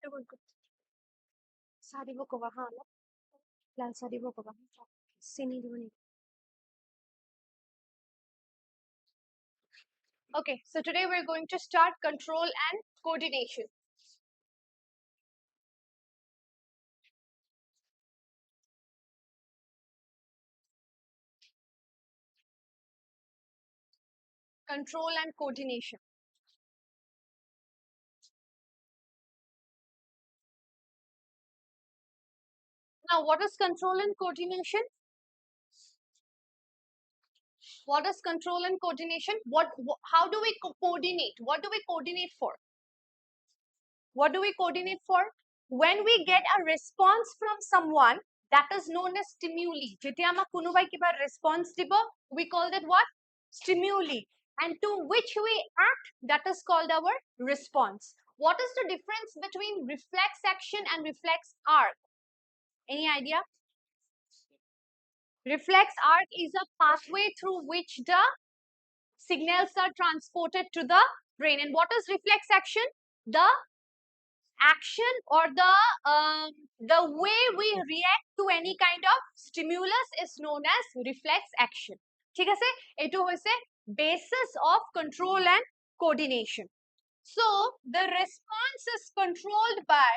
Okay, so today we're going to start control and coordination. Control and coordination. Now, what is control and coordination? What is control and coordination? How do we coordinate? What do we coordinate for? What do we coordinate for? When we get a response from someone, that is known as stimuli. Response we call that what? Stimuli. And to which we act, that is called our response. What is the difference between reflex action and reflex arc? Any idea? Reflex arc is a pathway through which the signals are transported to the brain. And what is reflex action? The action or the way we react to any kind of stimulus is known as reflex action. ঠিক আছে, এটো হইছে basis of control and coordination. So the response is controlled by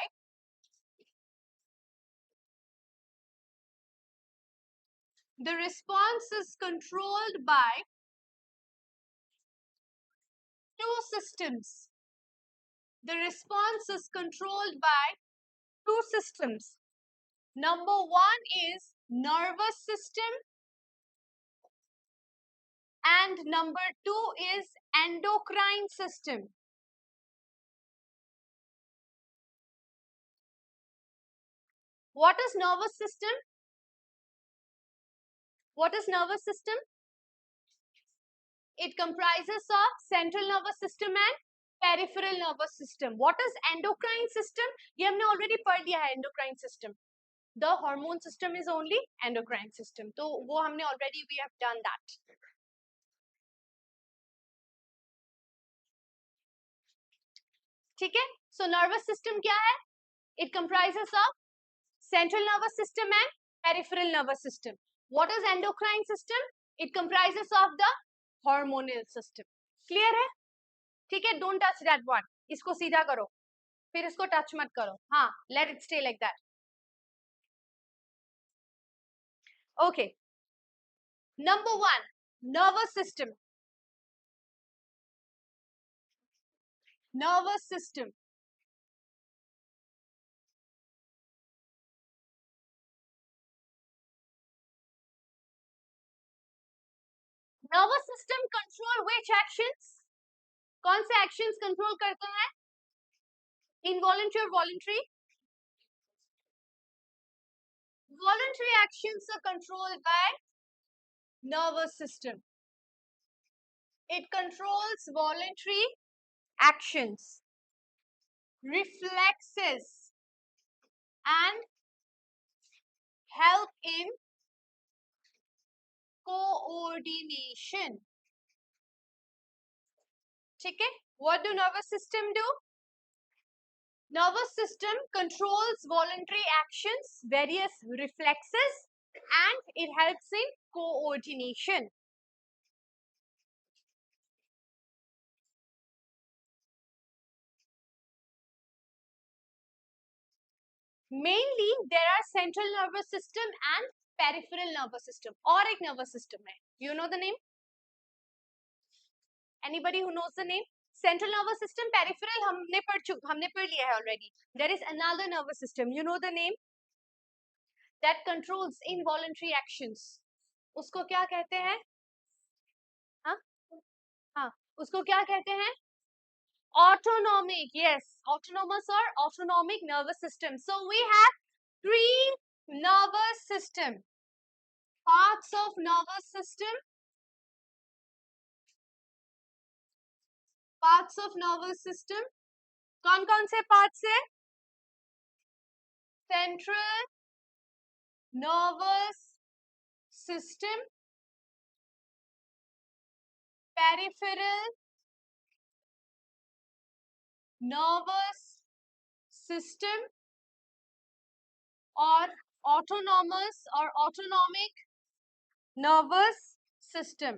two systems. The response is controlled by two systems. Number one is nervous system and number two is endocrine system. What is nervous system? What is nervous system? It comprises of central nervous system and peripheral nervous system. What is endocrine system? ये हमने already पढ़ लिया है endocrine system. The hormone system is only endocrine system. तो वो हमने already we have done that. ठीक है? So nervous system क्या है? It comprises of central nervous system and peripheral nervous system. What is endocrine system? It comprises of the hormonal system. Clear है? ठीक है? Don't touch that one. इसको सीधा करो. फिर इसको टच मत करो. हाँ, let it stay like that. Okay. Number one, nervous system. Nervous system. Nervous system control which actions? कौन से actions control करता है? Involuntary or voluntary? Voluntary actions are controlled by nervous system. It controls voluntary actions, reflexes, and help in coordination. ठीक है? What do nervous system do? Nervous system controls voluntary actions, various reflexes, and it helps in coordination. Mainly, there are central nervous system and peripheral nervous system. और एक nervous system है. You know the name? Anybody who knows the name? Central nervous system, peripheral हमने पढ़ लिया है already. There is another nervous system. You know the name? That controls involuntary actions. उसको क्या कहते हैं? हाँ? हाँ. उसको क्या कहते हैं? Autonomic, yes, autonomous or autonomic nervous system. So we have three nervous system, parts of nervous system, parts of nervous system. कौन से parts है? Central nervous system, peripheral nervous system or autonomous or autonomic nervous system.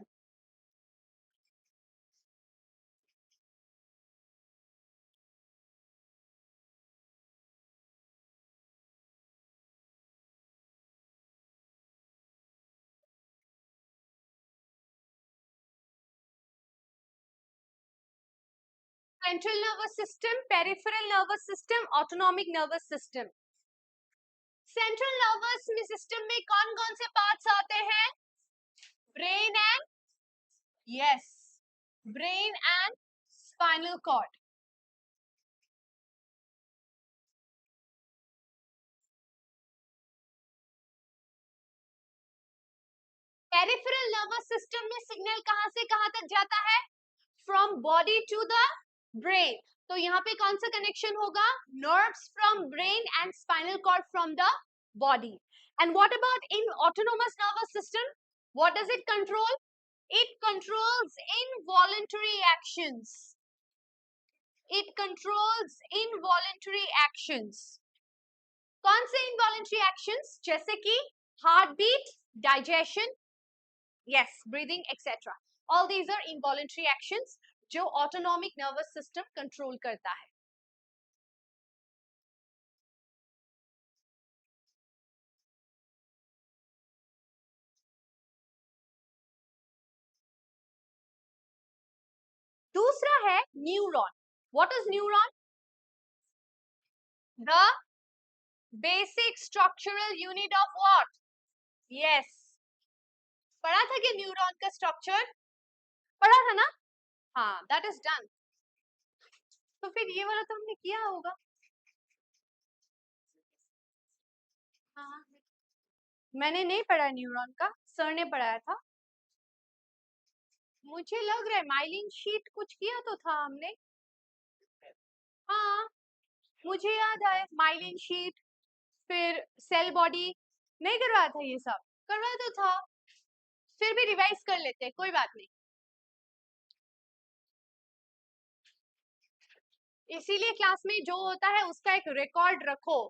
Central nervous system, peripheral nervous system, autonomic nervous system. Central nervous system में कौन कौन से parts आते हैं? Brain and, yes, brain and spinal cord. Peripheral nervous system में सिग्नल कहां से कहां तक जाता है? From body to the brain. तो यहाँ पे कौन सा कनेक्शन होगा? Nerves from brain and spinal cord from the body. And what about in autonomous nervous system? What does it control? It controls involuntary actions. It controls involuntary actions. कौन से involuntary actions? जैसे कि heartbeat, digestion, yes, breathing, etc. All these are involuntary actions जो autonomic nervous system control करता है. दूसरा है neuron. What is neuron? The basic structural unit of what? Yes. पढ़ा था कि न्यूरॉन का स्ट्रक्चर पढ़ा था ना? हाँ, that is done. तो फिर ये वाला तो हमने किया होगा. हाँ, मैंने नहीं पढ़ा न्यूरॉन का, सर ने पढ़ाया था. मुझे लग रहा है माइलिन शीट कुछ किया तो था हमने. हाँ, मुझे याद है माइलिन शीट, फिर सेल बॉडी. नहीं करवाया था ये सब? करवाया तो था. फिर भी रिवाइज कर लेते हैं, कोई बात नहीं. इसीलिए क्लास में जो होता है उसका एक रिकॉर्ड रखो.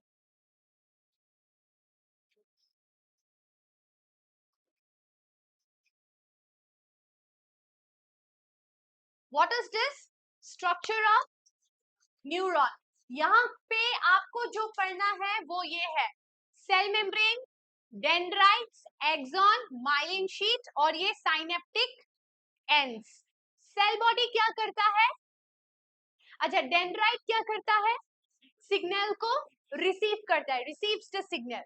What is this? Structure of neuron. यहाँ पे आपको जो पढ़ना है वो ये है, cell membrane, dendrites, axon, myelin sheath और ये साइनेप्टिक एंड्स. सेल बॉडी क्या करता है? अच्छा, डेंड्राइट क्या करता है? सिग्नल को रिसीव करता है, receives the signal.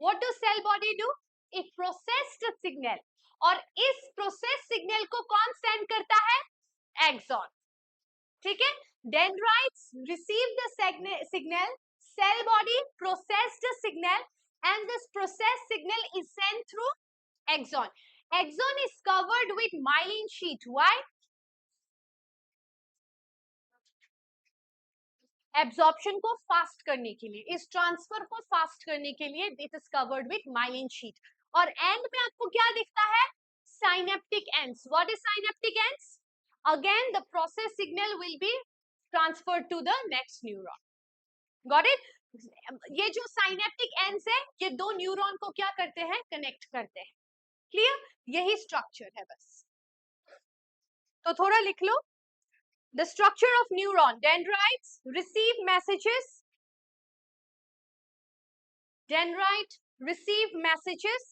What do cell body do? It process the signal. और इस प्रोसेस सिग्नल को कौन सेंड करता है? एक्सॉन. ठीक है, dendrites receive the signal, cell body process the signal, and this process signal is sent through axon. Axon is covered with myelin sheet. Why? Absorption को fast करने के लिए, इस ट्रांसफर को फास्ट करने के लिए it is covered with myelin sheath. और एंड में आपको क्या दिखता है? Synaptic ends. What is synaptic ends? Again the process signal will be transferred to the next neuron. Got it? ये जो साइनेप्टिक एंड्स है ये दो न्यूरॉन को क्या करते हैं? कनेक्ट करते हैं. क्लियर? यही स्ट्रक्चर है बस. तो थोड़ा लिख लो. The structure of neuron. Dendrites receive messages. Dendrite receive messages.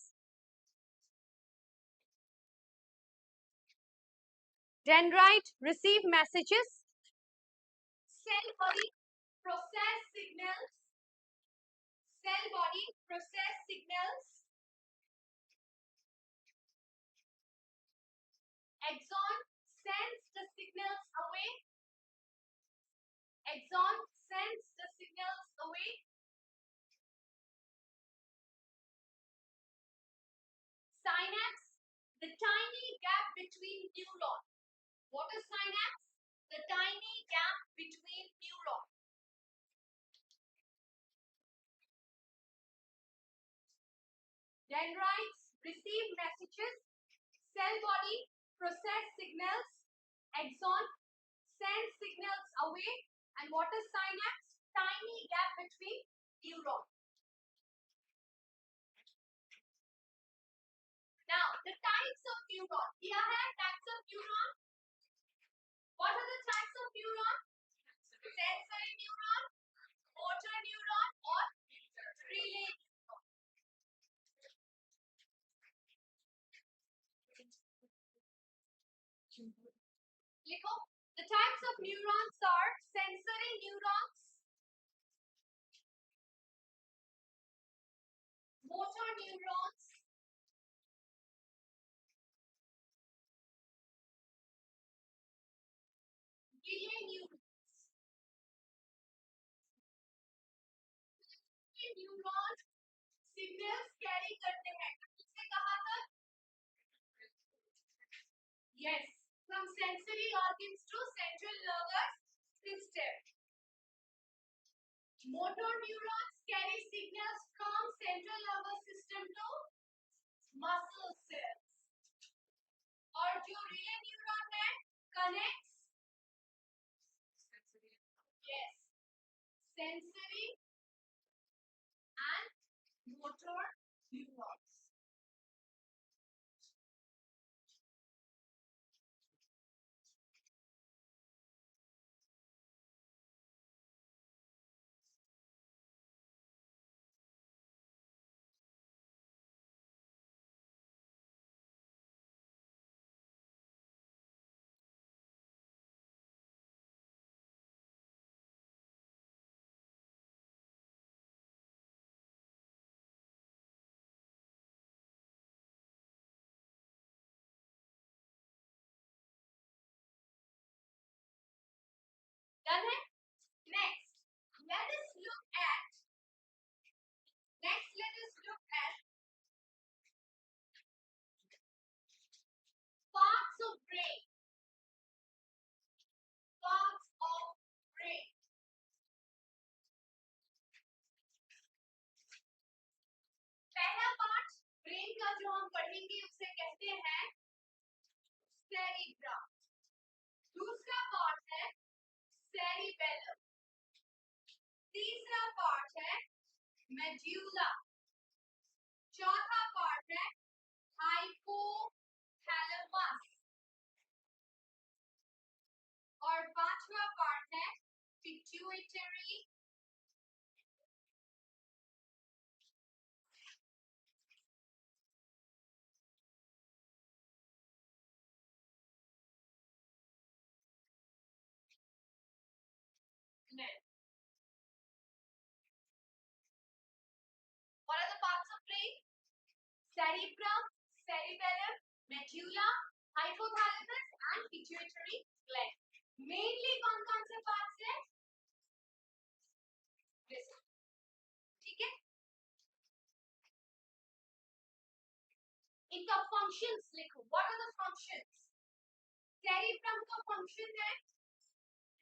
Dendrite receive messages. Cell body process signals. Cell body process signals. Axon sends the signals away. Axon sends the signals away. Synapse, the tiny gap between neurons. What is synapse? The tiny gap between neurons. Dendrites receive messages. Cell body process signals. Axon sends signals away. And what is synapse? tiny gap between neurons. Now, the types of neuron. क्या है types of neuron? What are the types of neuron? Sensory neuron, motor neuron, or relay neuron. लिखो. The types of neurons are sensory neurons, motor neurons, relay neurons. Neurons signals carry करते हैं. किसने कहा था? Yes, from sensory organs to central nervous system. Motor neurons carry signals from central nervous system to muscle cells. और जो relay neuron है, connects, yes, sensory and motor neurons. Done है? Next, let us look at parts of brain. Parts of brain. पहला part brain का जो हम पढ़ेंगे उसे कहते हैं सेरिब्रम. दूसरा पार्ट है सेरिबेलम. तीसरा पार्ट है मेड्यूला. चौथा पार्ट है हाइपोथैलेमस. और पांचवा पार्ट है pituitary gland. What are the parts of brain? Cerebrum, cerebellum, medulla, hypothalamus and pituitary gland. Mainly कौन-कौन से parts है? ठीक है? इनका functions लिखो. What are the functions? Cerebrum का function है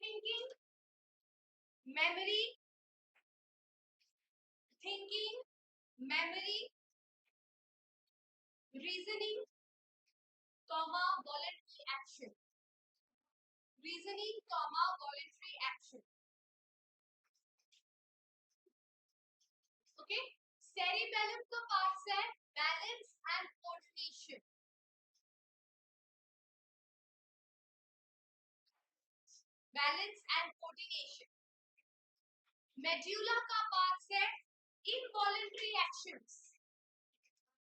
thinking, memory, reasoning, voluntary action. Reasoning, voluntary action. Okay? Cerebellum का parts है balance and coordination. Balance and coordination. Medulla का parts है involuntary actions.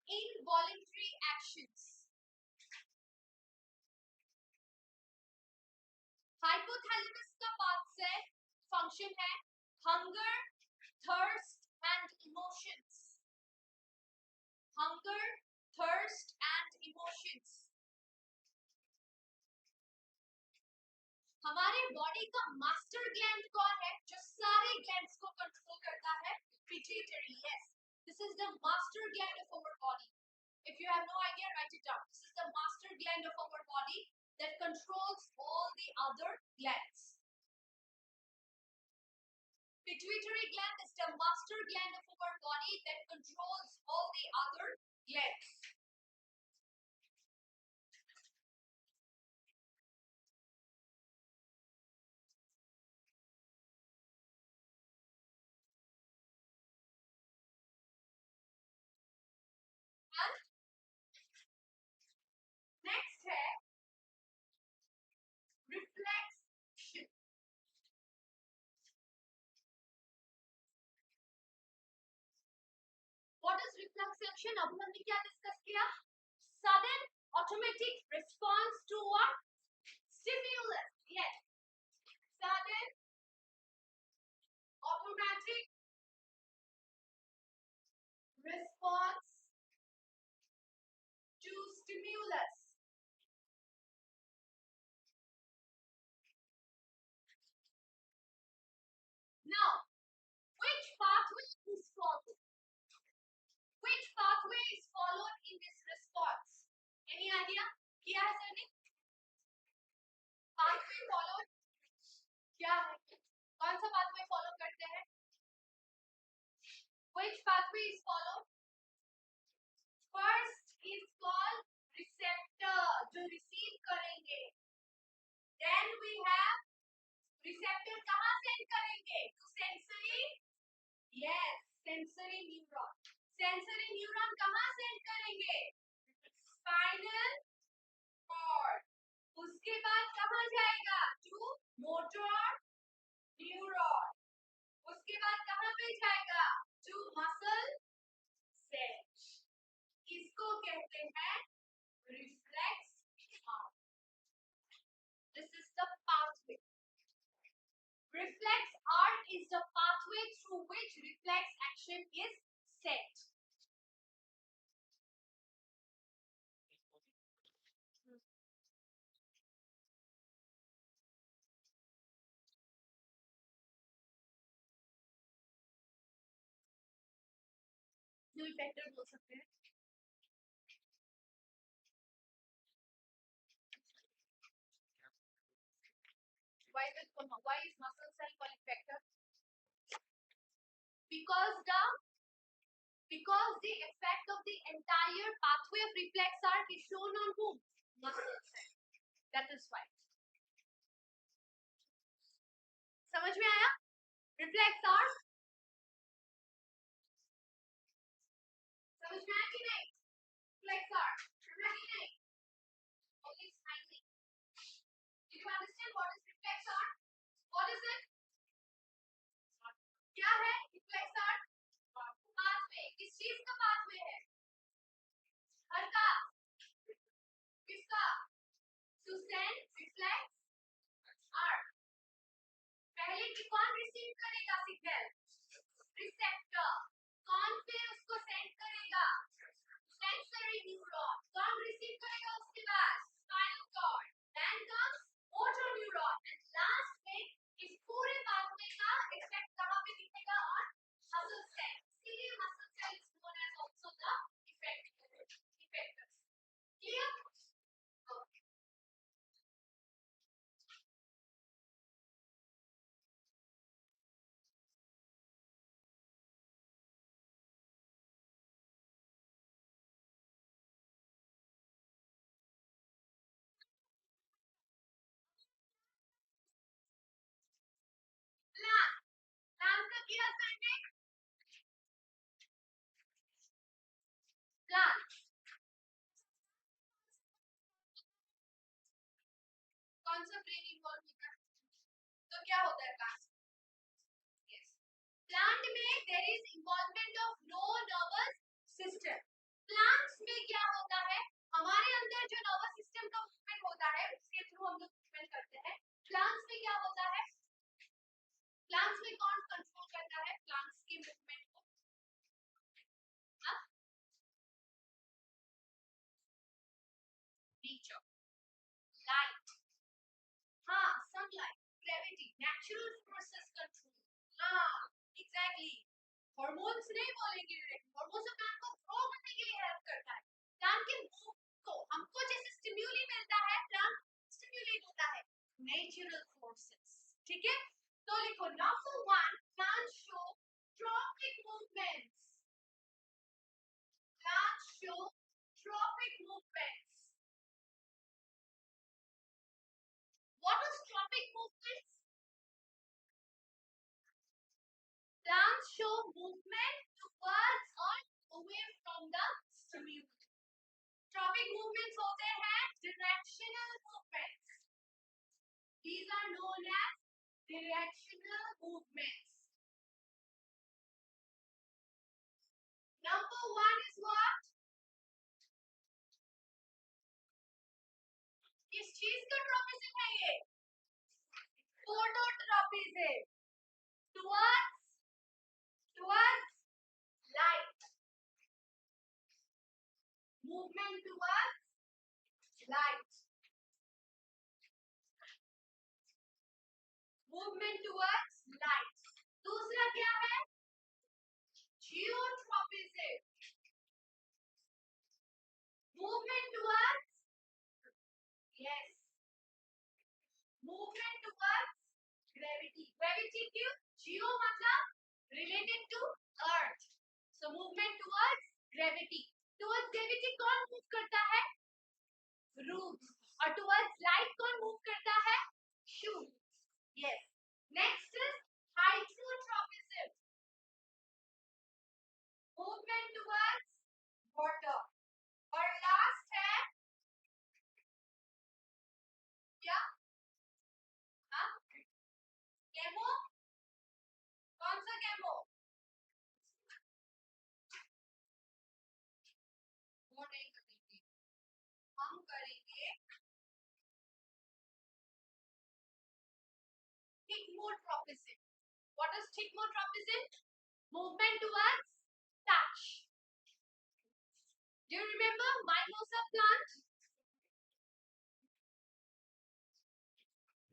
Involuntary actions. Hypothalamus का parts है function है hunger, thirst and emotions. Hunger, thirst and emotions. हमारे body का master gland कौन है जो सारे ग्लैंड्स को कंट्रोल करता है? Pituitary. Yes, this is the master gland of our body. If you have no idea, write it down. This is the master gland of our body that controls all the other glands. Pituitary gland is the master gland of our body that controls all the other glands. Next है reflection. What is reflection? अब हमने क्या discuss किया? Sudden automatic response to what? Stimulus. Yes, sudden automatic response to stimulus. Now, which pathway is followed? Which pathway is followed in this response? Any idea? क्या है sir ने? Pathway followed क्या है? कौन सा pathway follow करते हैं? Which pathway is followed? First is called receptor, जो receive करेंगे. Then we have receptor कहाँ send करेंगे? To sensory. Yes, sensory neuron. Sensory neuron कहाँ send करेंगे? Spinal cord. उसके बाद कहाँ जाएगा? To motor neuron. उसके बाद कहाँ पे जाएगा? To muscle cell. इसको कहते हैं reflex arm. This is the pathway. Reflex arm is the pathway through which reflex action is set. Fuel vector बोल सकते हैं. Why is muscle cell called effector? Because the effect of the entire pathway of reflex arc is shown on whom? Muscle cell. That is why. समझ में आया? Reflex arc समझ में आया कि नहीं? Reflex arc समझ में कि नहीं? Only slightly. Did you understand what is reflex arc? What is it? क्या है reflex arc? Pathway. किस चीज का pathway है? हर का? किसका? To send reflex arc. पहले कि कौन रिसीव करेगा सिग्नल? रिसेप्टर. कौन फिर उसको सेंड करेगा? Sensory neuron. कौन रिसीव करेगा उसके बाद? Spinal cord. Then comes motor neuron and last में इस पूरे पाथवे का इफेक्ट कहां पे दिखेगा? On muscle cell. इसीलिए muscle cell is known as also the effectors. Clear? Plan. Plan का किया करने. प्लान कौन सा ब्रेन इन्वॉल्व होता है? तो क्या होता है प्लान? यस, प्लांट में there is involvement of no nervous system. Plants में क्या होता है? हमारे अंदर जो नर्वस सिस्टम का मूवमेंट होता है उसके थ्रू हम लोग मूवमेंट करते हैं. प्लांट्स में क्या होता है? प्लांट्स में कौन कंट्रोल करता है प्लांट्स के मूवमेंट को? नेचर. लाइट. हाँ, sunlight. Gravity. Natural forces control. हाँ, एग्जैक्टली. हार्मोन्स नहीं बोलेंगे. हार्मोन्स प्लांट को ग्रो करने के लिए हेल्प करता है. प्लांट के मूव को हमको जैसे स्टिम्युली मिलता है, प्लांट स्टिम्युलेट होता है. Natural forces. ठीक है? तो लिखो number 1, plants show tropic movements. Plants show tropic movements. What is tropic movements? Plants show movement towards or away from the stimulus. Tropic movements होते हैं directional movements. These are known as directional movements. Number one is what? किस चीज का tropism है ये? Phototropism. Towards light. Movement towards light. Movement towards light. दूसरा क्या है? Geotropism. Movement towards, yes, movement towards gravity. Gravity क्यों? Geo मतलब related to earth. So movement towards gravity. Towards gravity कौन move करता है? Roots. और towards light कौन move करता है? Shoots. Yes. Next is hydrotropism. Movement towards water. और last है क्या? हाँ? केमो? कौन सा केमो? वो नहीं करेंगे. हम करेंगे thigmotropism. What is thigmotropism? Movement towards touch. Do you remember mimosa plant?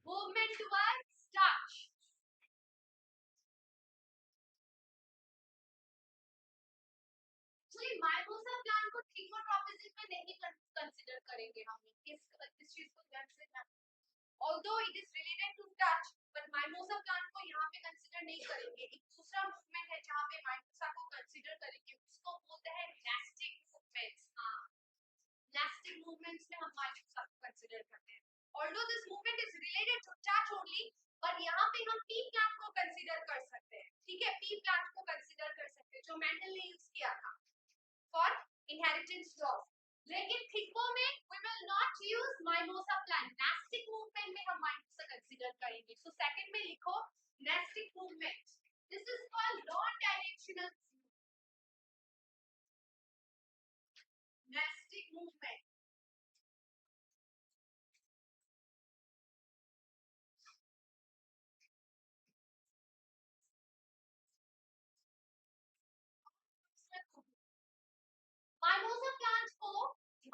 Movement towards touch. Actually, mimosa plant को thigmotropism में नहीं consider करेंगे हम. इस चीज को ध्यान से रखना. Although it is related to touch, but mimosa plant को यहाँ पे consider नहीं करेंगे. एक दूसरा movement है जहाँ पे mimosa को consider करेंगे. उसको बोलते हैं elastic movements. हाँ, elastic movements में हम mimosa को consider करते हैं. Although this movement is related to touch only, but यहाँ पे हम pea plant को consider कर सकते हैं. ठीक है, pea plant को consider कर सकते हैं जो मेंडल ने यूज किया था for inheritance laws. लेकिन थिग्मो में we will not use mimosa plant. Nastic movement में हम mimosa consider करेंगे. So second में लिखो nastic movement. This is called non-directional nastic movement.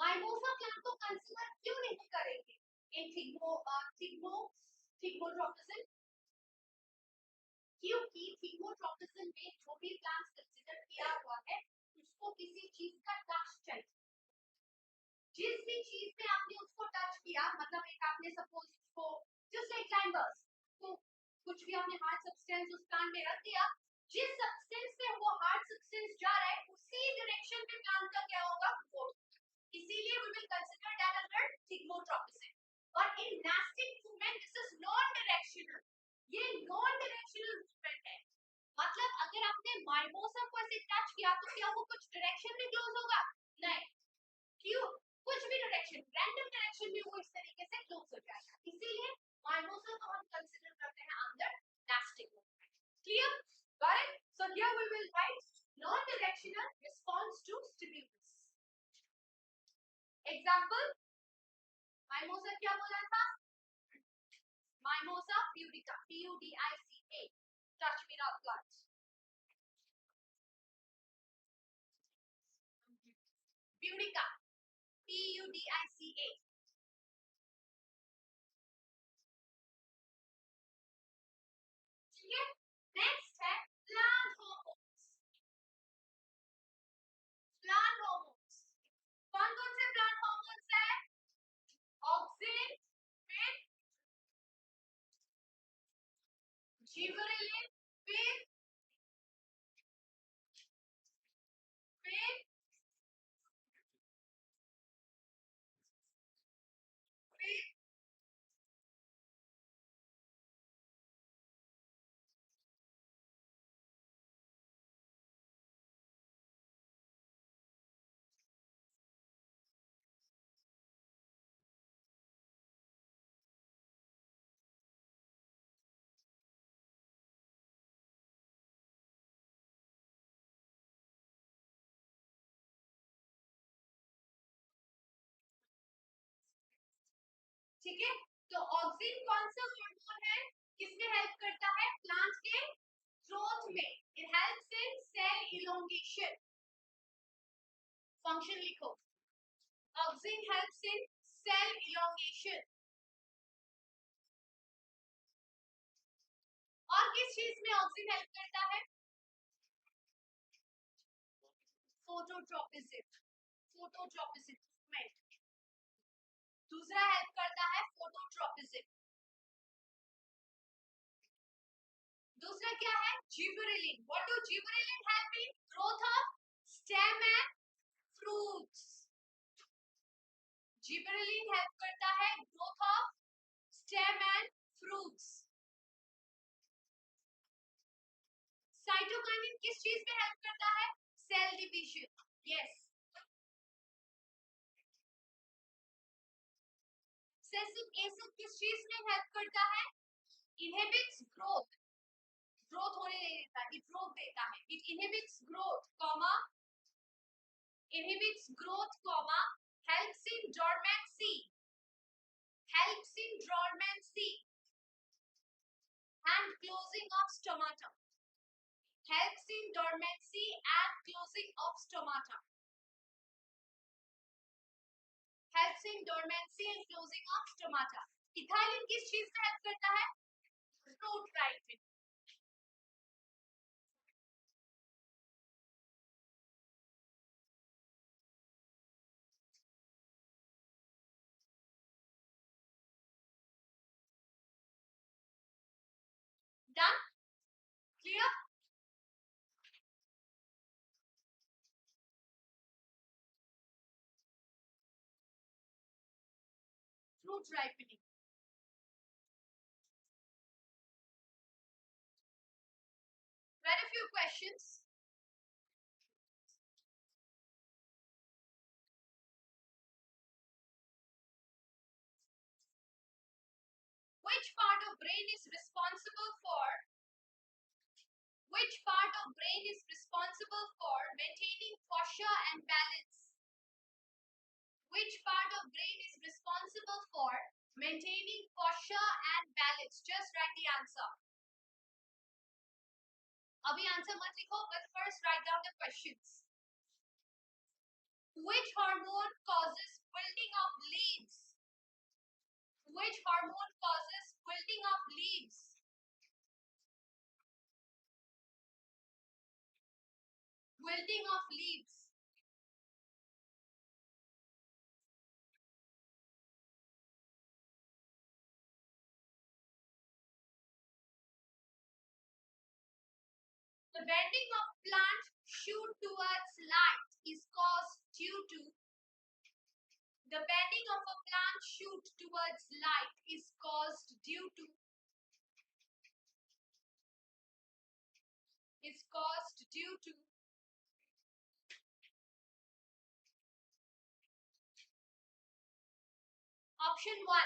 Mimosa plant को consider क्यों नहीं करेंगे in thigmotropism? क्योंकि thigmotropism में जो भी plants consider किया हुआ है उसको किसी चीज का टच चाहिए. जिस भी चीज पे आपने उसको टच किया, मतलब एक आपने सपोज उसको just like climbers, तो कुछ भी आपने हार्ड सब्सटेंस उस प्लांट में रख दिया, जिस सब्सटेंस पे वो हार्ड सब्सटेंस जा रहा है उसी डायरेक्शन में प्लांट का क्या होगा? ग्रोथ. इसीलिए we will consider that under thigmotropism. और in nastic movement this is non-directional. ये non-directional movement है. मतलब अगर आपने mimosa को ऐसे टच किया तो क्या वो कुछ डायरेक्शन में क्लोज होगा? नहीं. क्यों? कुछ भी डायरेक्शन, रैंडम डायरेक्शन में वो इस तरीके से क्लोज हो जाएगा. इसीलिए mimosa को हम कंसीडर करते हैं अंदर nastic movement. Clear? Got it? So here we will write non-directional response to stimulus. Example, mimosa क्या बोला था? Mimosa pudica, P-U-D-I-C-A, Kashmira plant. Pudica, P-U-D-I-C-A. ठीक है? Next है plant hormones. Plant hormones. कौन कौन से plant hormones है? Auxin, फिर gibberellin, फिर ठीक है, तो ऑक्सिन कौन सा हार्मोन है, किसमें हेल्प करता है, प्लांट के ग्रोथ में. It helps in cell elongation. Function लिखो, auxin helps in cell elongation. और किस चीज में ऑक्सिन हेल्प करता है, फोटोट्रोपिज्म. फोटोट्रोपिज्म में दूसरा हेल्प करता है फोटोट्रोपिज्म. दूसरा क्या है, gibberellin. What do gibberellin help in, growth of stem and fruits. Gibberellin help करता है growth of stem and fruits. Cytokinin किस चीज में हेल्प करता है, cell division. Yes. Salicylic acid किस चीज में हेल्प करता है, इनहिबिट्स ग्रोथ. ग्रोथ होने नहीं देता, इट ग्रोथ देता है. It inhibits growth comma, inhibits growth comma, helps in dormancy, helps in dormancy and closing of stomata, helps in dormancy and closing of stomata, helps in dormancy and closing of stomata. Ethylene किस चीज में help करता है, fruit ripening. Done, clear. Fruit ripening. Very few questions. Which part of brain is responsible for, which part of brain is responsible for maintaining posture and balance? Which part of brain is responsible for maintaining posture and balance? Just write the answer. Abhi answer mat likho, but first write down the questions. Which hormone causes wilting of leaves? Which hormone causes wilting of leaves? Wilting of leaves. The bending of plant shoot towards light is caused due to, the bending of a plant shoot towards light is caused due to, is caused due to option 1,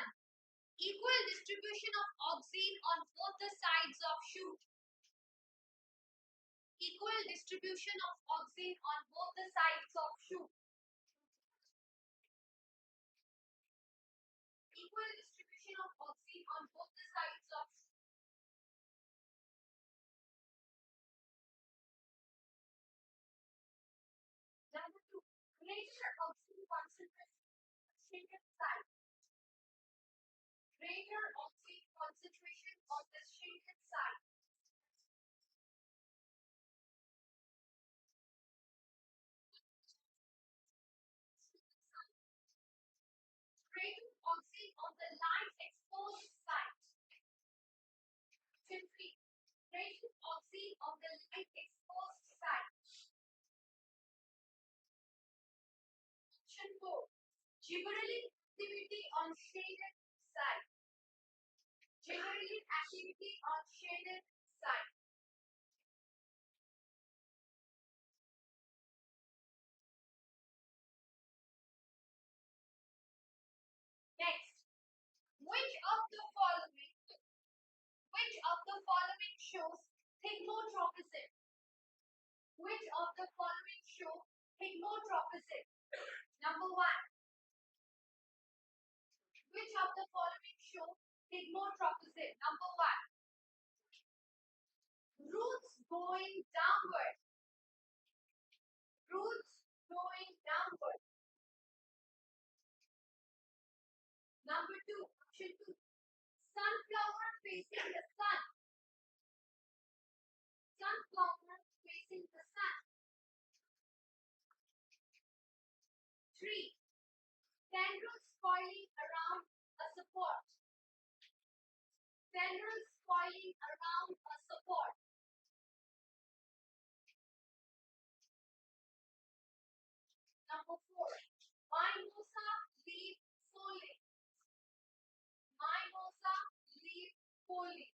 equal distribution of auxin on both the sides of shoot. Equal distribution of auxin on both the sides of shoot. Equal distribution of auxin on both the sides of shoot. Number 2, greater auxin concentration on shaded side. Greater auxin concentration on the shaded side. Greater auxin on the light exposed side. Simply, greater auxin on the light exposed side. Option 4, gibberellic activity on shaded side. Gibberellic activity on shaded side. Next, which of the following shows thigmotropism? Which of the following show thigmotropism? Number 1, Which of the following show pygmotrophism? Number 1. Roots going downward. Roots going downward. Number 2. Option 2. Sunflower facing the sun. Sunflower facing the sun. 3. Tendrils coiling around a support. Tendrils coiling around a support. Number 4. Mimosa leaf foliage. Mimosa leaf foliage.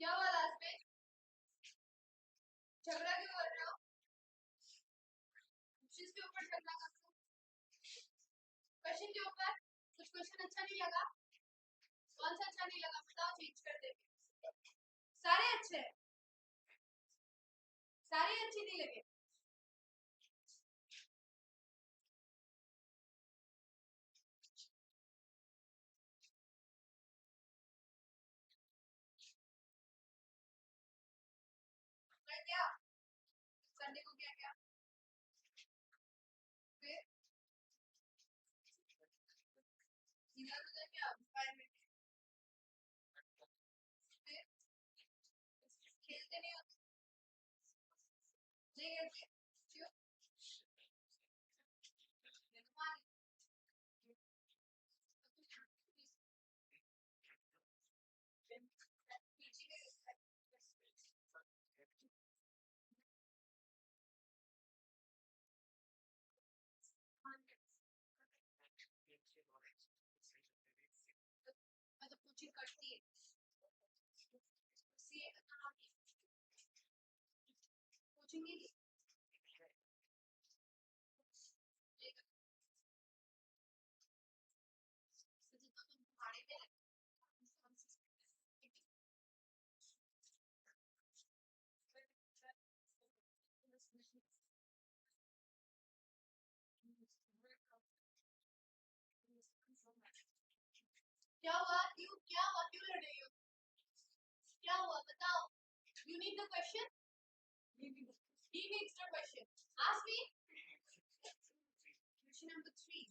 क्या हुआ last में? झगड़ा क्यों कर रहे हो? Question के ऊपर झगड़ा कर रहे हो? क्वेश्चन के ऊपर कुछ क्वेश्चन अच्छा नहीं लगा? कौन सा अच्छा नहीं लगा बताओ, चेंज कर देंगे। सारे अच्छे हैं, सारे अच्छे नहीं लगे। क्या संडे को क्या क्या फिर सीधा तो क्या 5 मिनट फिर खेलते नहीं होते, नहीं करते क्यों? ये तो मान पीछे के मतलब कोचिंग करती है सी कोचिंग नहीं तुम पहाड़ी पे क्या हुआ? क्यों क्या हुआ? क्यों लड़ रही हो? क्या हुआ बताओ? You need the question? He needs the question. Ask me. Question number 3.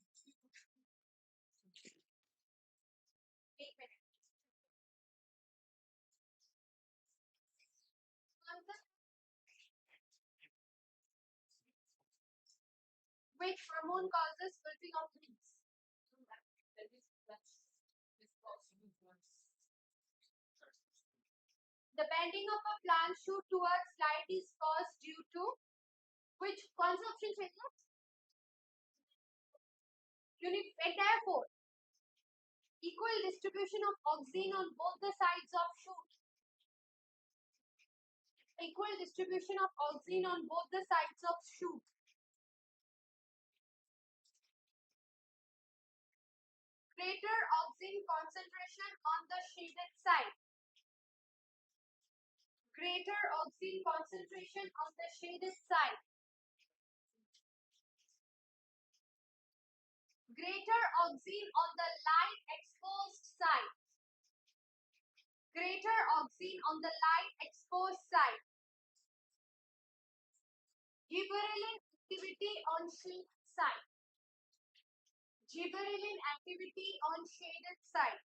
8 minutes. Answer. Which hormone causes wilting of leaves? The bending of a plant shoot towards light is caused due to which? कौन सा option चाहिए? Therefore, equal distribution of oxygen on both the sides of shoot. Equal distribution of oxygen on both the sides of shoot. Greater oxygen concentration on the shaded side. Greater oxygen concentration on the shaded side. Greater oxygen on the light exposed side. Greater oxygen on the light exposed side. Gibberellin activity on shaded side. Gibberellin activity on shaded side.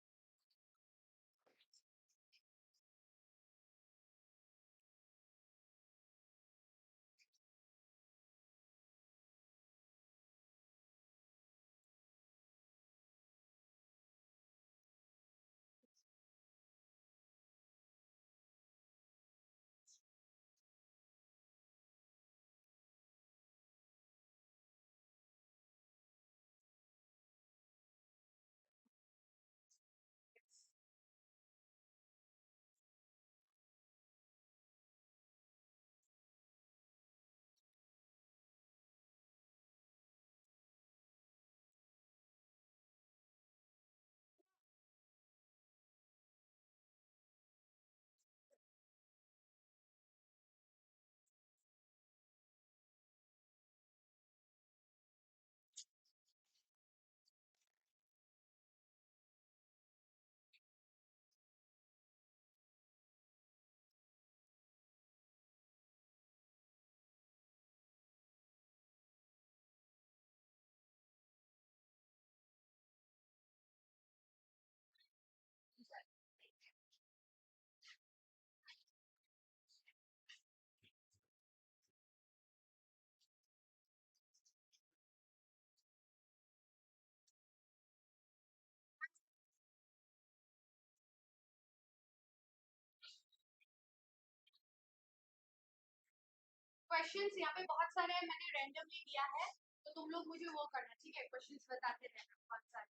Questions यहाँ पे बहुत सारे हैं, मैंने randomly दिया है, तो तुम लोग मुझे वो करना, ठीक है? क्वेश्चंस बताते रहना बहुत सारे.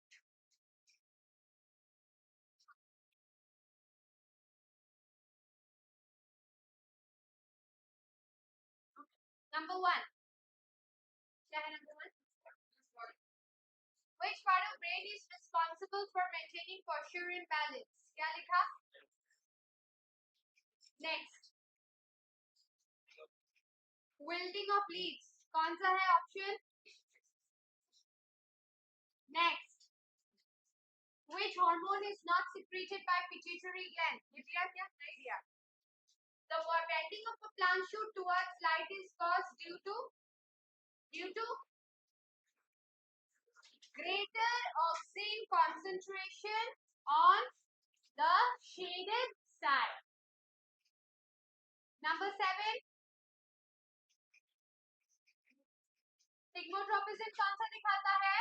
Number 1. क्या है number 1? Which part of brain is responsible for maintaining posture and balance? क्या लिखा? Next. Wilting of leaves. कौन सा है option? Next. Which hormone is not secreted by pituitary gland? ये दिया क्या? नहीं दिया. The bending of a plant shoot towards light is caused due to greater oxygen concentration on the shaded side. Number 7. Sigmotropism कौन सा दिखाता है?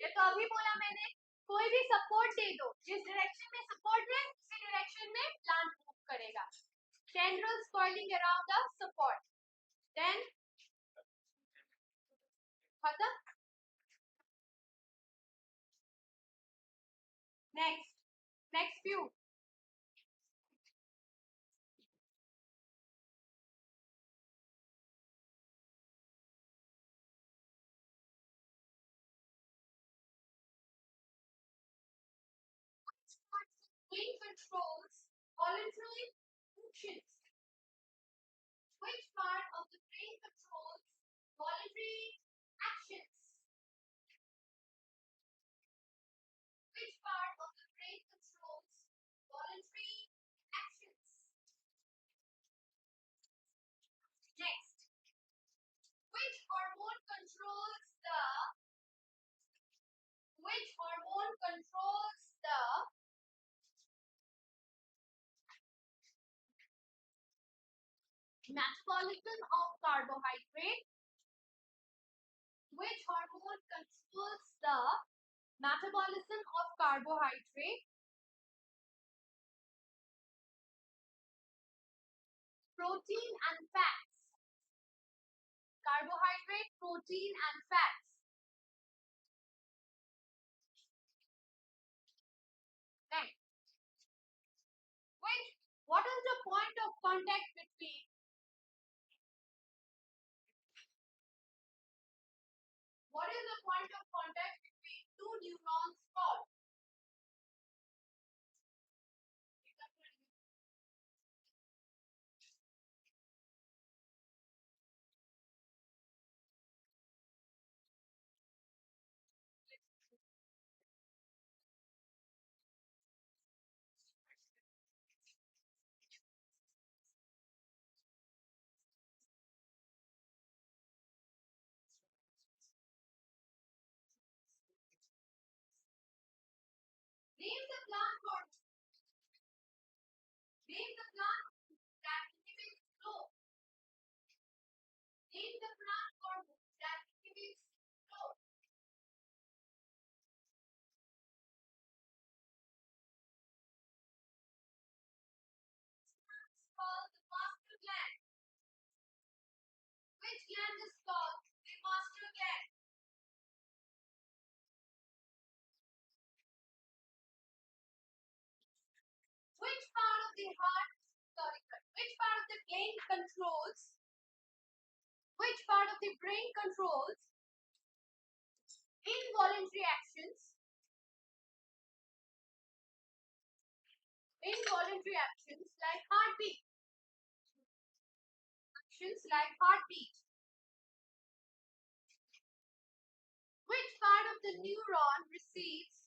ये तो अभी बोला मैंने, कोई भी सपोर्ट दे दो, जिस डायरेक्शन में सपोर्ट है उसी डायरेक्शन में प्लांट मूव करेगा. Tendrils coiling around the support. Then खत्म. Next few. Brain controls voluntary functions. Which part of the brain controls voluntary actions? Which part of the brain controls voluntary actions? Next. Which hormone controls the metabolism of carbohydrate? Which hormone controls the metabolism of carbohydrate, protein and fats? Carbohydrate, protein and fats. Next, what is the point of contact between two neurons called? Name the plant hormone. Name the plant that inhibits flow. Name the plant hormone that inhibits flow. It's called the master gland. Which gland is called the master gland? Which part of the heart, which part of the brain controls, which part of the brain controls involuntary actions, like heartbeat, actions like heartbeat. Which part of the neuron receives,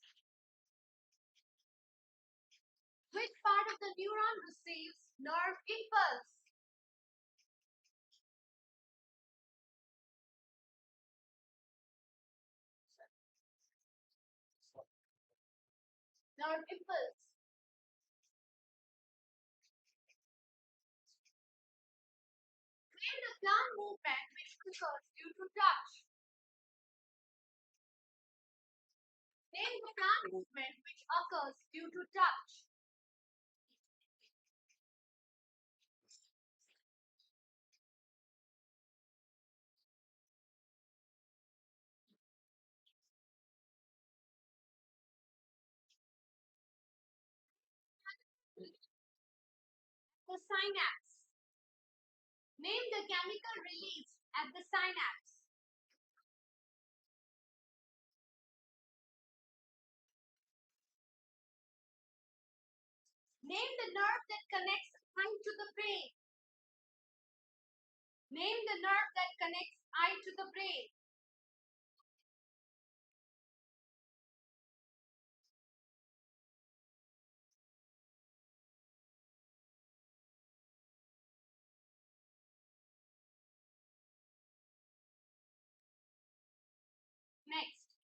which part of the neuron receives nerve impulse? Nerve impulse. Name the plant movement which occurs due to touch. Name the plant movement which occurs due to touch. The synapse. Name the chemical released at the synapse. Name the nerve that connects eye to the brain. Name the nerve that connects eye to the brain. Next.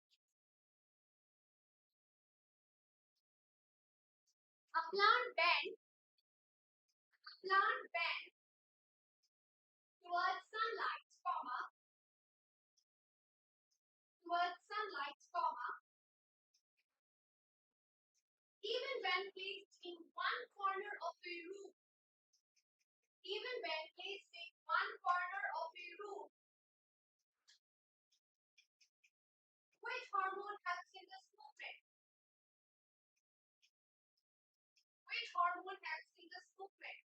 A plant bends towards sunlight, even when placed in one corner of a room. Even when placed in one corner of a room. Which hormone helps in this movement? Which hormone helps in this movement?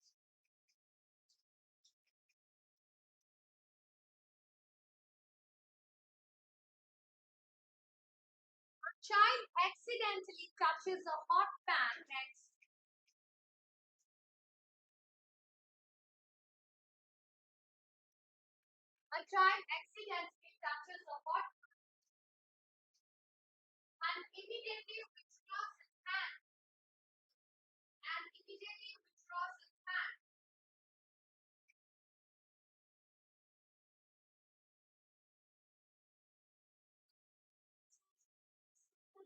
A child accidentally touches a hot pan next. A child accidentally touches a hot pan and immediately withdraws his hand.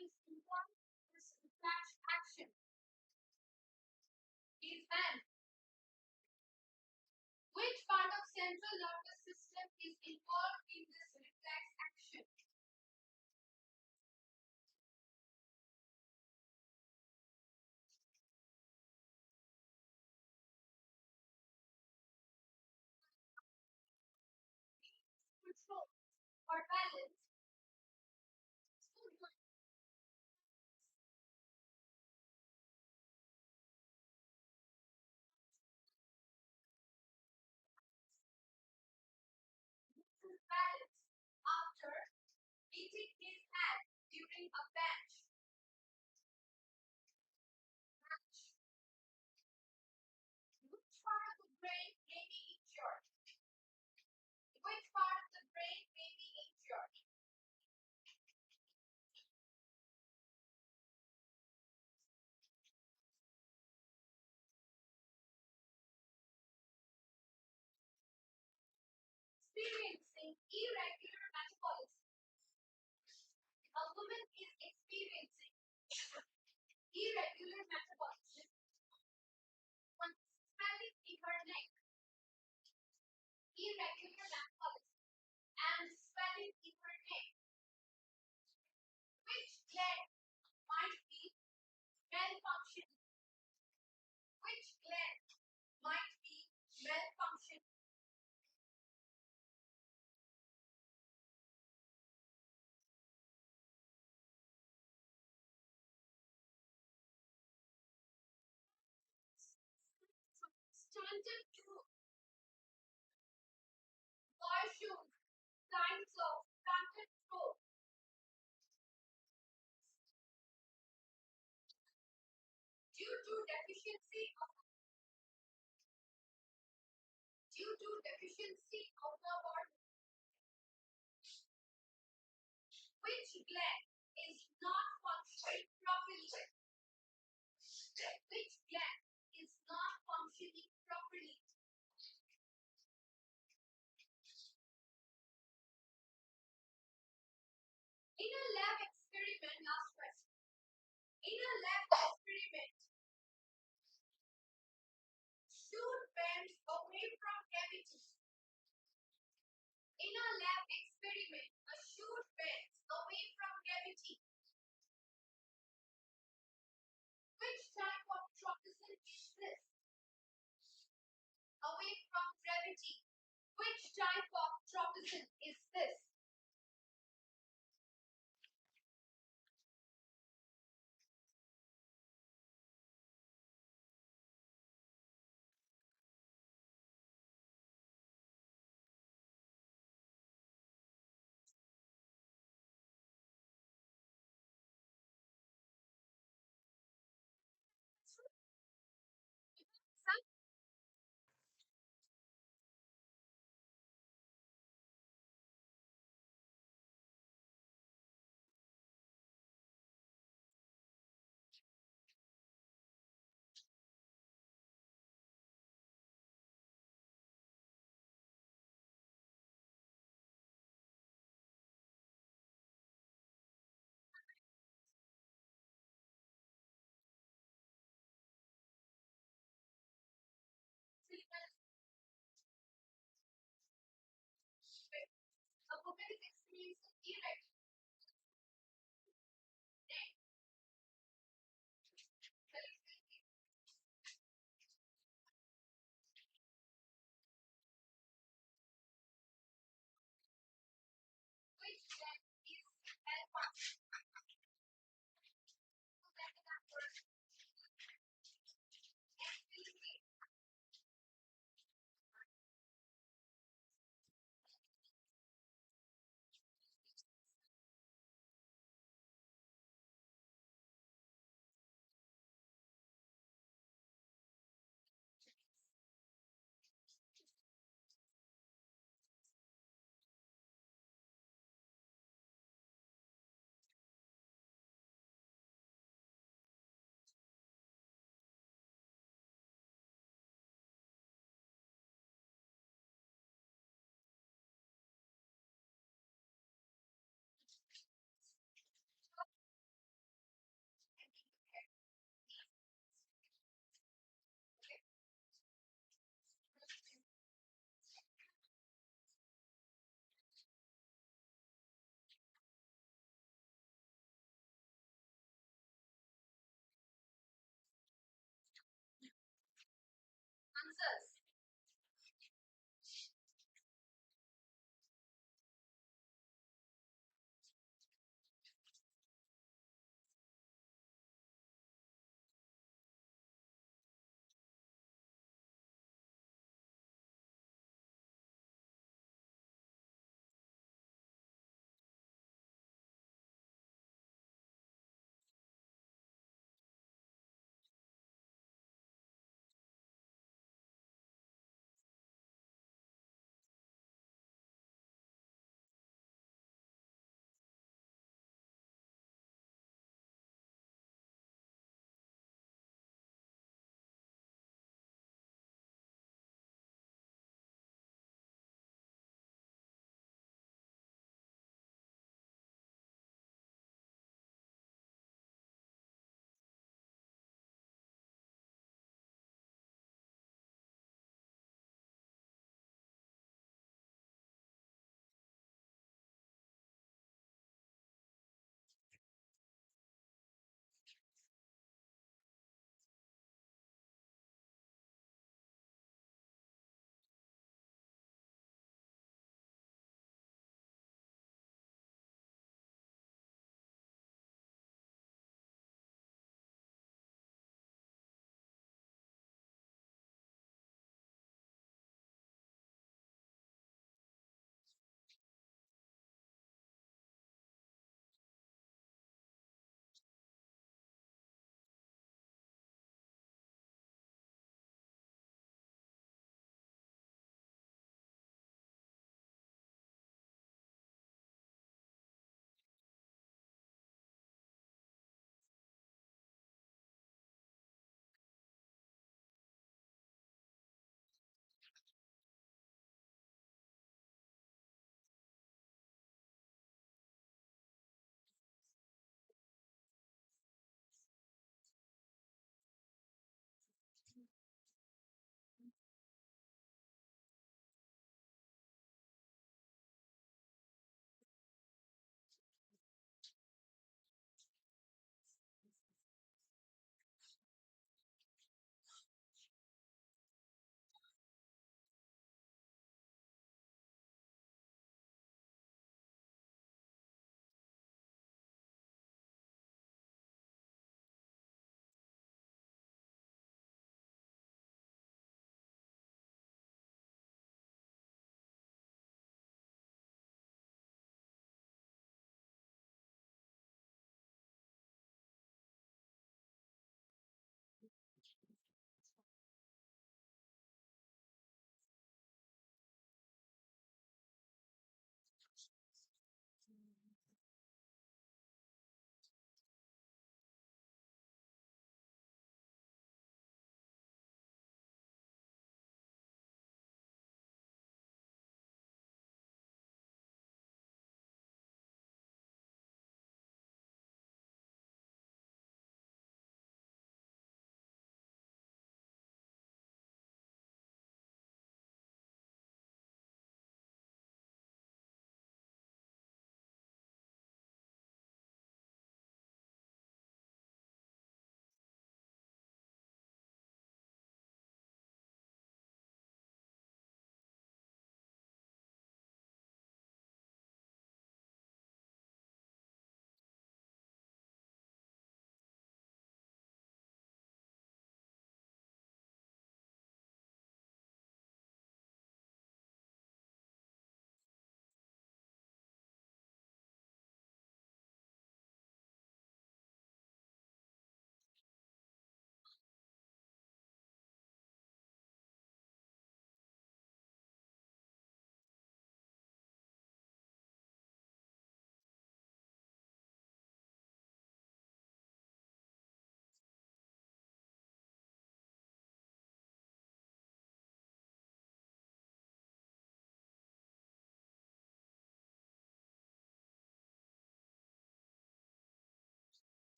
This reflex action is when. Which part of central nervous system is involved in this reflex action? balance. Balance after beating his hand during a match. Which part of the brain may be injured? Which part of the brain may be injured? Experiencing irregular metabolism. A woman is experiencing irregular metabolism when swelling in her neck, irregular metabolism, and swelling in her neck. Which gland might be malfunctioning? Which gland might be malfunctioning? Standard 2. Boy shows signs of stunted growth. Due to deficiency of the hormone. Which gland is not functioning properly? Which gland is not functioning properly? In a lab experiment, last question. In a lab experiment, shoot bends away from cavity. In a lab experiment, a shoot bends away from cavity. Which type of tropism is this? Away from gravity. Which type of tropism is this? A woman is experiencing erect. Which gland is malfunctioning? Answers.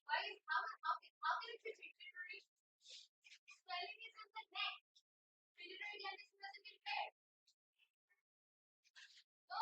How can it be pituitary? Swelling is in the neck. Pituitary gland is present in where? So,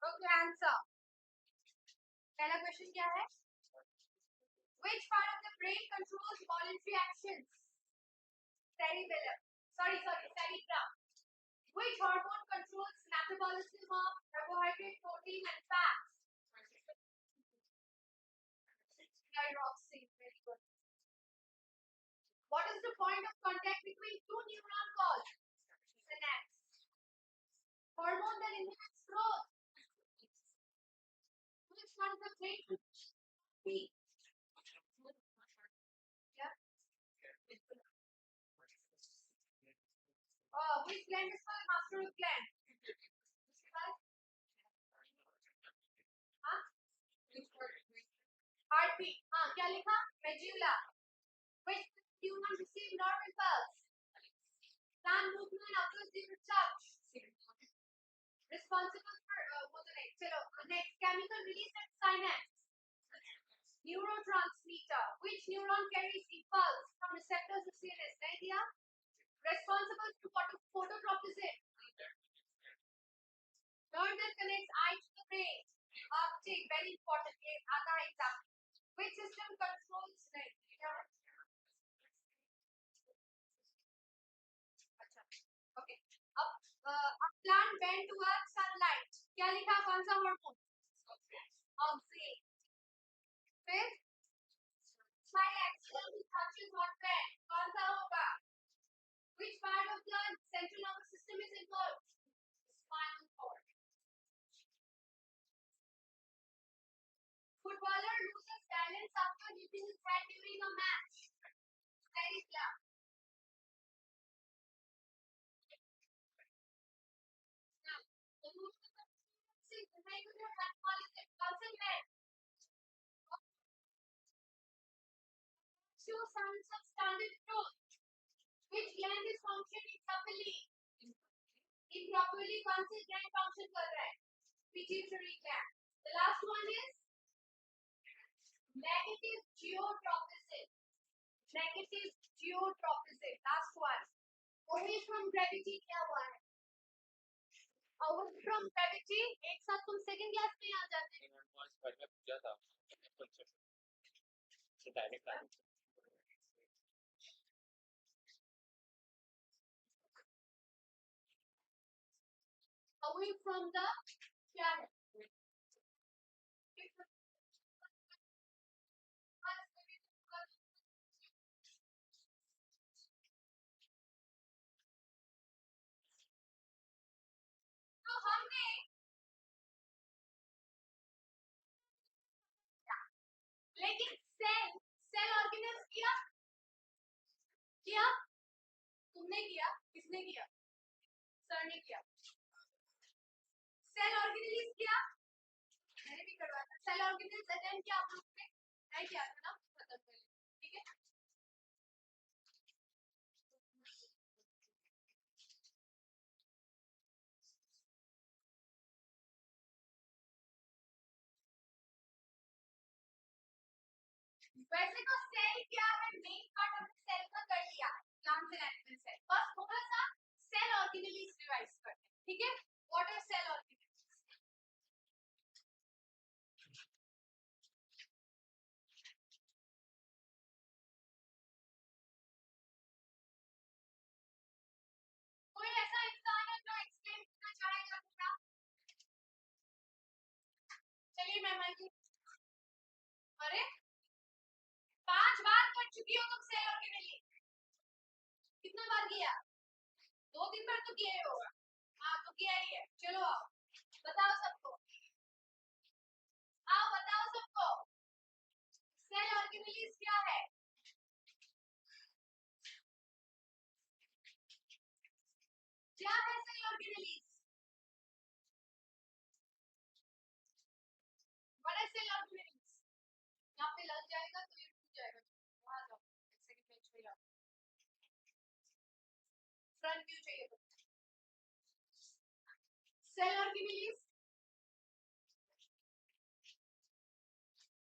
okay, answer. पहला question क्या है? Which part of the brain controls voluntary actions? Cerebellum. Cerebrum. Which hormone controls metabolism of carbohydrate, protein, and fats? Thyroxine. Very good. What is the point of contact between two neuron cords? Synapse. Hormone that inhibits growth. Which one of the brain? B. Yeah. Which gland is called master gland? हाँ? Heartbeat. हाँ, क्या लिखा? Medulla. Which human receive normal pulse? Plant movement occurs due to touch. Responsible for वो तो नहीं. चलो, next chemical release at synapse. Neurotransmitter. Which neuron carries impulse from receptors to CNS? नहीं दिया? Responsible for phototropism. Nerve that connects eye to the brain. Optic, very important. ये आता है exam. Which system controls नहीं? अच्छा, okay. अब a plant bend towards sunlight. क्या लिखा? कौन सा hormone? Auxin. फिर smile accidentally touches one plant. कौन सा होगा? Which part of the central nervous system is involved? Spinal cord. Footballer loses balance after hitting his head during a match. Very clear. Now, the movement of the regular metabolism concentrate. Show signs of standard growth. Which gland is functioning properly? Improperly, कौन से gland function कर रहा है? Pituitary gland. The last one is negative geotropism. Negative geotropism. Last one. Away from gravity क्या हुआ है? Away from gravity एक साथ तुम second class में आ जाते हैं. Away from the क्या है? तो हमने लेकिन सेल ऑर्गेनेल्स किया तुमने किया किसने किया सर ने किया सेल ऑर्गेनेल्स किया मैंने भी करवाया था सेल ऑर्गेनेल्स अटेंड किया आप लोगों ने नहीं किया था ना खत्म कर ठीक है वैसे तो सेल क्या है मेन पार्ट हमने सेल का कर लिया प्लांट एंड एनिमल सेल बस थोड़ा सा सेल ऑर्गेनेल्स रिवाइज करते हैं ठीक है व्हाट आर सेल ऑर्गेनेल्स कोई ऐसा इंसान है जो एक्सप्लेन करना चाहेगा थोड़ा चलिए मैं अरे 5 बार कर चुकी हो तुम सेल ऑर्गेनेल्स कितना बार किया 2-3 बार तो किया ही होगा हाँ तो किया ही है चलो आओ बताओ सबको सेल ऑर्गेनेल्स क्या है क्या है cell organelles? What is cell organelles? यहाँ पे लग जाएगा तो ये टूट जाएगा। वहां जाओ, सेकंड पेज पे जाओ, फ्रंट व्यू चाहिए तो सेल ऑर्गेनेलीज।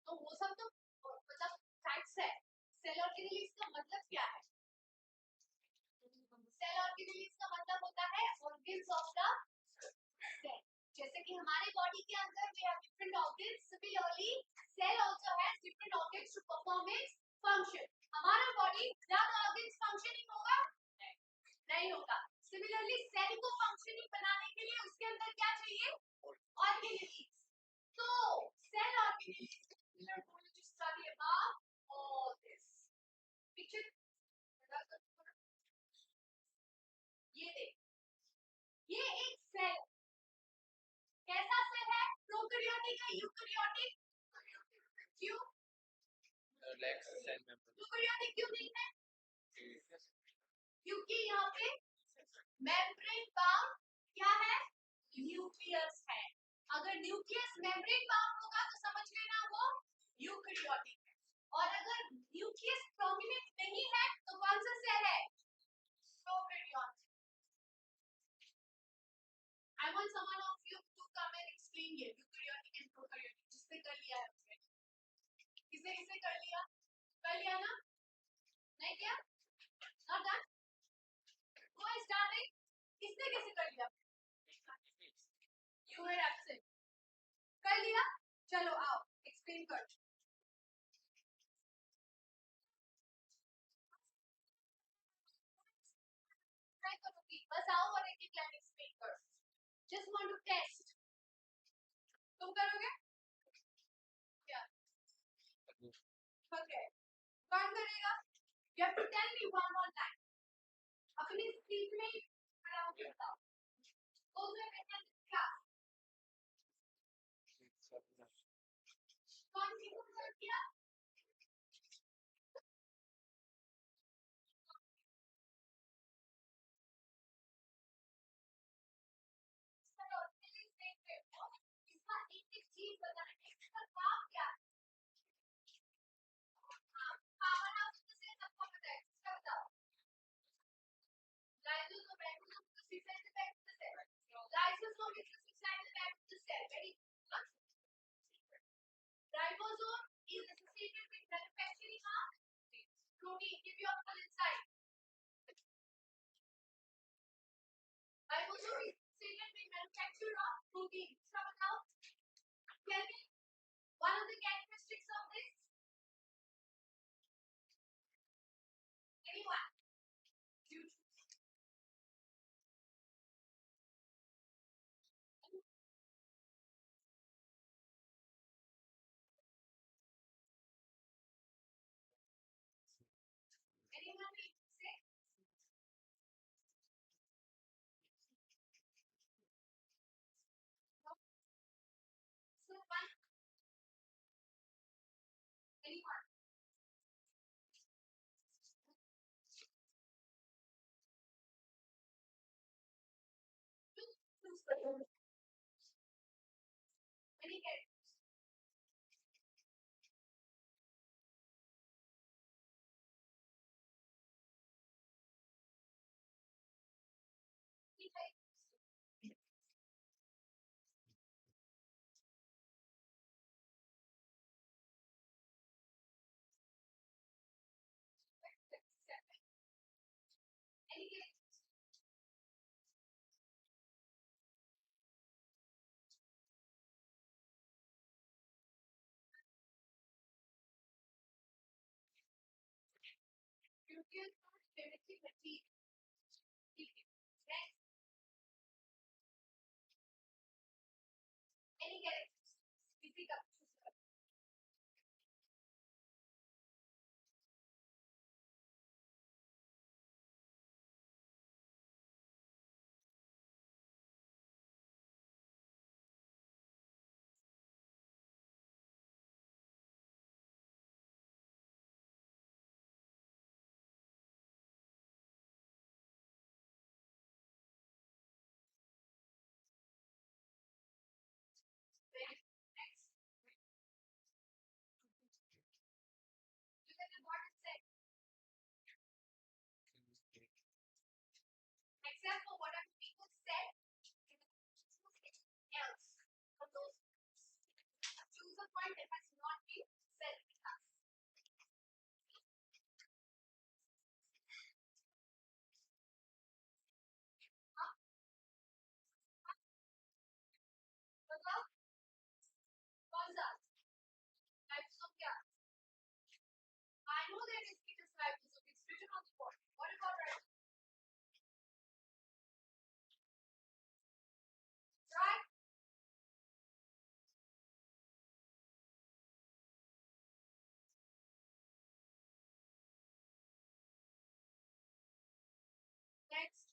तो वो सब तो मतलब फैक्ट्स है। सेल ऑर्गेनेलीज का मतलब क्या है? सेल ऑर्गेनेलीज का मतलब होता है ऑर्गन्स ऑफ द सेल। जैसे कि हमारे बॉडी के अंदर we have different organs, similarly cell also has different organs to perform its function. हमारा बॉडी ज्यादा ऑर्गन्स फंक्शनिंग होगा नहीं होगा। सिमिलरली सेल को फंक्शनिंग बनाने के लिए उसके अंदर क्या चाहिए? ऑर्गेनेलीज। तो cell organelles we are going to study about all this. Picture ये देख, ये एक सेल, कैसा सेल है? प्रोकैरियोटिक है यूकैरियोटिक? क्यों? यूकैरियोटिक क्यों नहीं है? क्योंकि यहाँ पे मेम्ब्रेन बाउंड क्या है? न्यूक्लियस है। अगर न्यूक्लियस मेम्ब्रेन बाउंड होगा तो समझ लेना वो यूकैरियोटिक है। और अगर न्यूक्लियस प्रोमिनेंट नहीं है तो कौन सा सेल है? Prokaryotic. I want someone of you to come and explain here eukaryotic and prokaryotic. जिसने कर लिया है उसने, किसने किसने कर लिया? कर लिया ना? नहीं किया? Not done? Who is starting? किसने कैसे कर लिया? You were absent. कर लिया? चलो आओ explain कर। ट्राई करोगी? बस आओ और एक एक लाइन explain कर। Just want to test. तुम करोगे? क्या? Okay. कौन करेगा? You have to tell me one more time. अपनी सीट में ही खड़ा होकर बताओ। Those who have attended class. कौन किसको सर्व किया? चलो प्लीज देखते हो। इसका एक एक चीज बताना है। इसका काम क्या है? पावर हाउस से सबको पता है। इसका बताओ। Lysosomes is the back of the cell. Lysosome is the back of the cell. Very good. Ribosome is associated with manufacturing of protein. Give you a full insight. Ribosome is associated with manufacture of protein. इसका बताओ। Tell me one of the characteristics of this. Anyone? You choose. Anyone need to say? No. So one. Anyone? Choose. Any characters? Any type? Any characters? Nucleus chemistry material. Next. Any characters? Physical. the point that has not been said in class. बताओ कौन सा types of gas? I know that it is types of it's written on the board. What about right? Right? Next.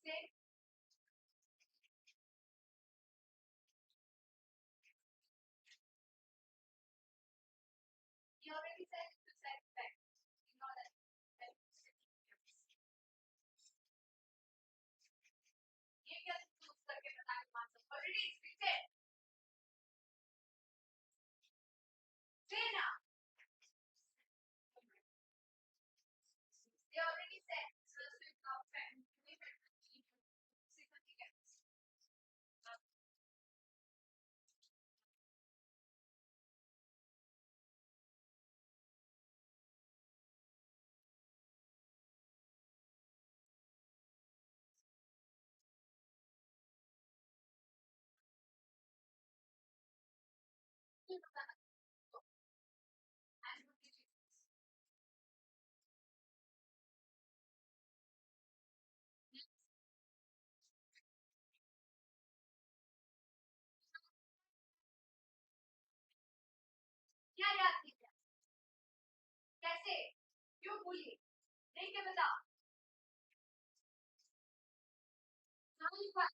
Say. He already said it's the same thing. You know that. ये क्या choose करके बताने मानस already it's written. Say now. They already said first with top 10. क्या याद किया कैसे क्यों भूली देख के बताओ क्या लिखा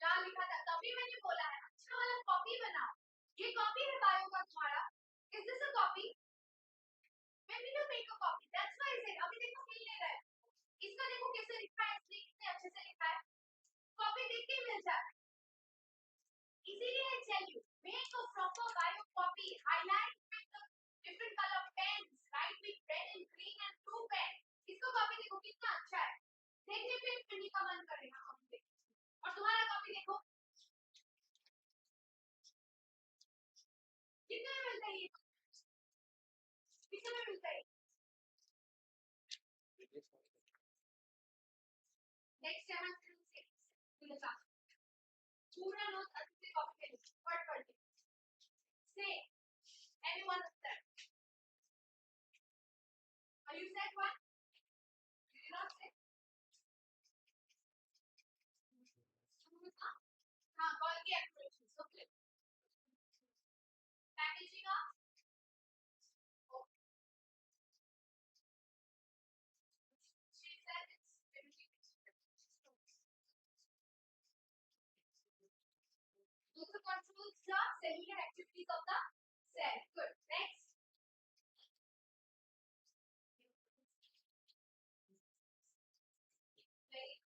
क्या लिखा था तभी मैंने बोला है अच्छा वाला कॉपी बनाओ ये कॉपी है बायो का तुम्हारा is this a copy maybe you make a copy that's why I said अभी देखो मिल नहीं रहा है इसका देखो कैसे लिखा है इसने कितने अच्छे से लिखा है कॉपी देख के मिल जाए इसीलिए I tell you make a proper bio copy highlight with the different color pens write with red and green and blue pen इसका कॉपी देखो कितना अच्छा है देखने पे पढ़ने का मन करेगा कॉपी देख और तुम्हारा कॉपी देखो कितने में मिलता है ये कितने में मिलता है नेक्स्ट है हम से मिलता पूरा नोट अच्छे से कॉपी करें पढ़ के से anyone of them are you said one you did not say हाँ कॉल की एक्टिवेशंस okay packaging of she said it's also controls the cellular activities of the cell good next very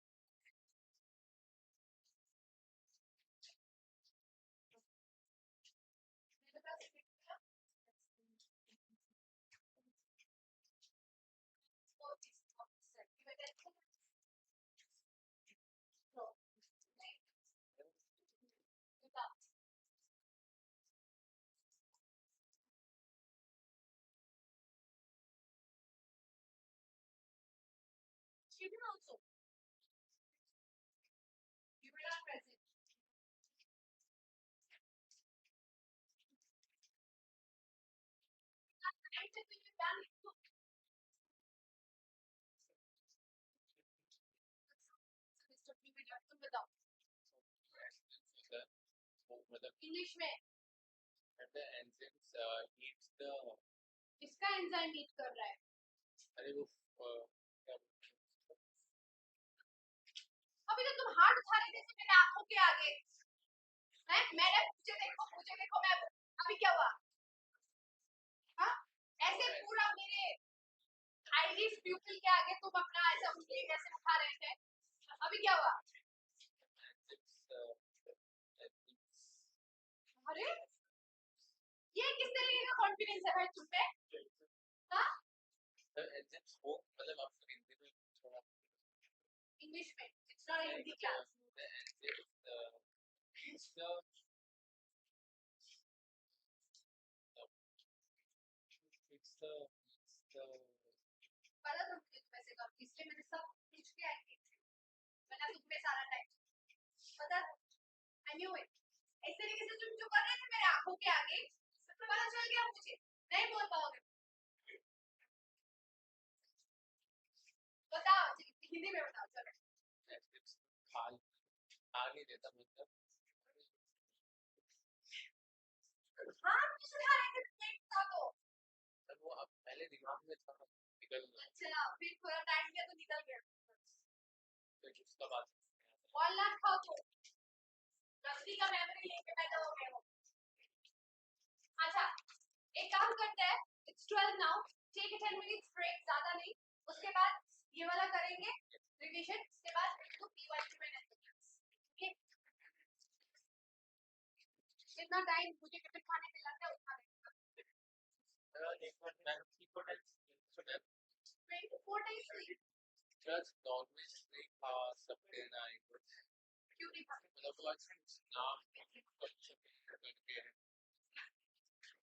Children also. You were not present. I said when you're done, Mr. Privida, तुम बताओ. English में. And the enzymes eats the. किसका enzyme eat कर रहा है? अरे वो अभी तो तुम हाथ उठा रहे थे मेरे आंखों के आगे हैं मैंने मुझे देखो मैं अभी क्या हुआ हाँ ऐसे पूरा मेरे आईरिश प्यूपिल के आगे तुम अपना ऐसा उंगली कैसे उठा रहे थे अभी क्या हुआ अरे ये किस तरीके का कॉन्फिडेंस है भाई तुम पे हाँ मतलब आपको इंग्लिश में इट्स नॉट हिंदी क्लास पता था मुझे तुम ऐसे करोगे, इसलिए मैंने सब पूछ के आई थी, मैंने तुम पे सारा टाइम पता था, I knew it. इस तरीके से तुम जो कर रहे थे मेरे आंखों के आगे, सब पता चल गया मुझे, नहीं बोल पाओगे, बताओ हिंदी में बताओ चलो। आगे देता मतलब हाँ तुम सुधा रहे थे तुम नहीं बता दो, वो अब पहले दिमाग में था निकल गया, अच्छा फिर थोड़ा टाइम गया तो निकल गया, तो उसका बात और लाख खाओ तो रस्सी का मेमोरी लेके पैदा हो गए हो। अच्छा एक काम करते हैं, it's 12 now, take a 10 minutes break, ज्यादा नहीं, उसके बाद ये वाला करेंगे रिवीजन, उसके बाद तो पीवाई में नहीं, कितना टाइम मुझे टिफिन खाने में लगता है उतना नहीं, एक बार मैं 24 days just always sleep सबके नाइट क्यों नहीं खाते मतलब वो नाम करके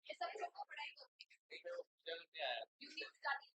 ये सब लोगों को पढ़ाई को नहीं मैं वो चल के आया यूट्यूब स्टडी